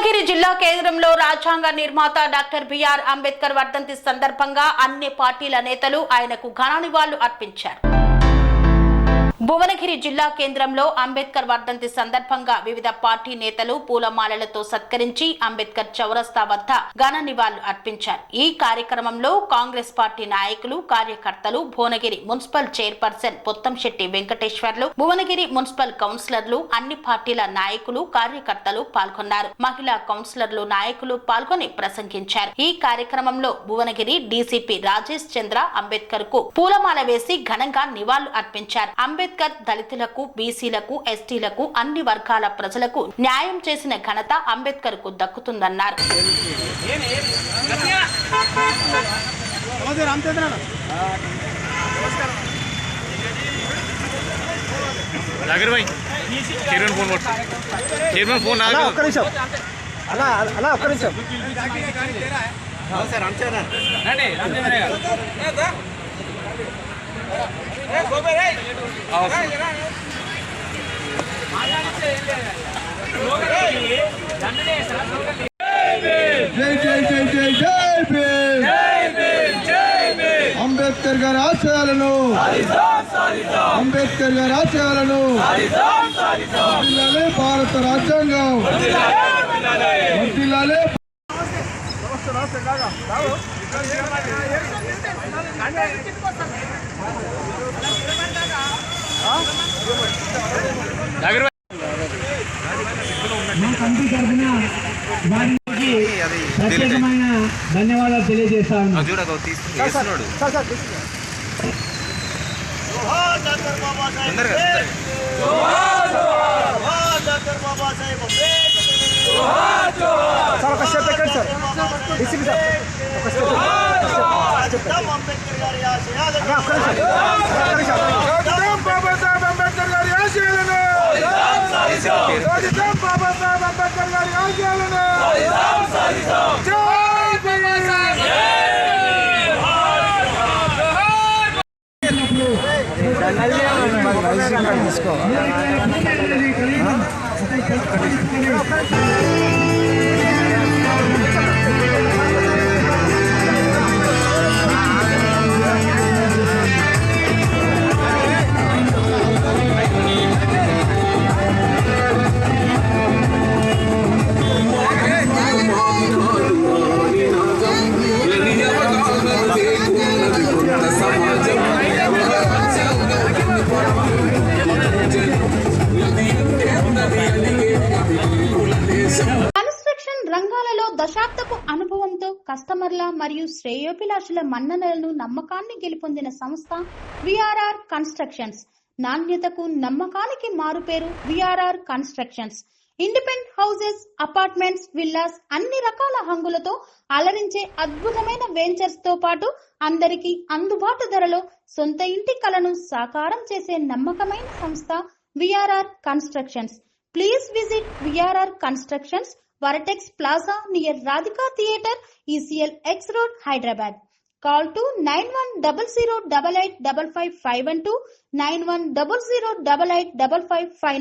భువనగిరి జిల్లా కేంద్రంలో రాజ్యాంగ నిర్మాత డాక్టర్ బిఆర్ అంబేద్కర్ వర్ధంతి సందర్భంగా అన్ని పార్టీల నేతలు ఆయనకు ఘన నివాళులు అర్పించారు. భువనగిరి జిల్లా కేంద్రంలో అంబేద్కర్ వర్ధంతి సందర్భంగా వివిధ పార్టీ నేతలు పూలమాలలతో సత్కరించి అంబేద్కర్ చౌరస్తా వద్ద ఘన నివాళులు అర్పించారు. ఈ కార్యక్రమంలో కాంగ్రెస్ పార్టీ నాయకులు, కార్యకర్తలు, Bhuvanagiri municipal chairperson Pottamsetti Venkateswarlu, Bhuvanagiri municipal కౌన్సిలర్లు, అన్ని పార్టీల నాయకులు, కార్యకర్తలు పాల్గొన్నారు. మహిళా కౌన్సిలర్లు, నాయకులు పాల్గొని ప్రసంగించారు. ఈ కార్యక్రమంలో భువనగిరి డీసీపీ రాజేష్ చంద్ర అంబేద్కర్ కు పూలమాల వేసి ఘనంగా నివాళులు అర్పించారు. అంబేద్కర్ దళితులకు, బీసీలకు, ఎస్టీలకు, అన్ని వర్గాల ప్రజలకు న్యాయం చేసిన ఘనత అంబేద్కర్ కు దక్కుతుందన్నారు. అంబేద్కర్ గారి ఆశయాలను భారత రాజ్యాంగం ప్రత్యేకమైన ధన్యవాదాలు తెలియజేస్తాను. రంగాలలో దశాబ్దపు అనుభవంతో కస్టమర్ల మరియు శ్రేయోభిలాషుల మన్ననలను, నమ్మకాన్ని గెలుపొందిన సంస్థ విఆర్ఆర్ కన్స్ట్రక్షన్స్. నాణ్యతకు, నమ్మకానికి మారుపేరు VRR constructions. Independent houses, apartments, villas, అన్ని రకాల హంగులతో అలరించే అద్భుతమైన వెంచర్స్ తో పాటు అందరికీ అందుబాటు ధరలో సొంత ఇంటి కలను సాకారం చేసే నమ్మకమైన సంస్థ VRR constructions. Please visit VRR Constructions, Varatex Plaza near Radhika Theatre, ECL X Road, Hyderabad. Call to 9100885551 9100885559.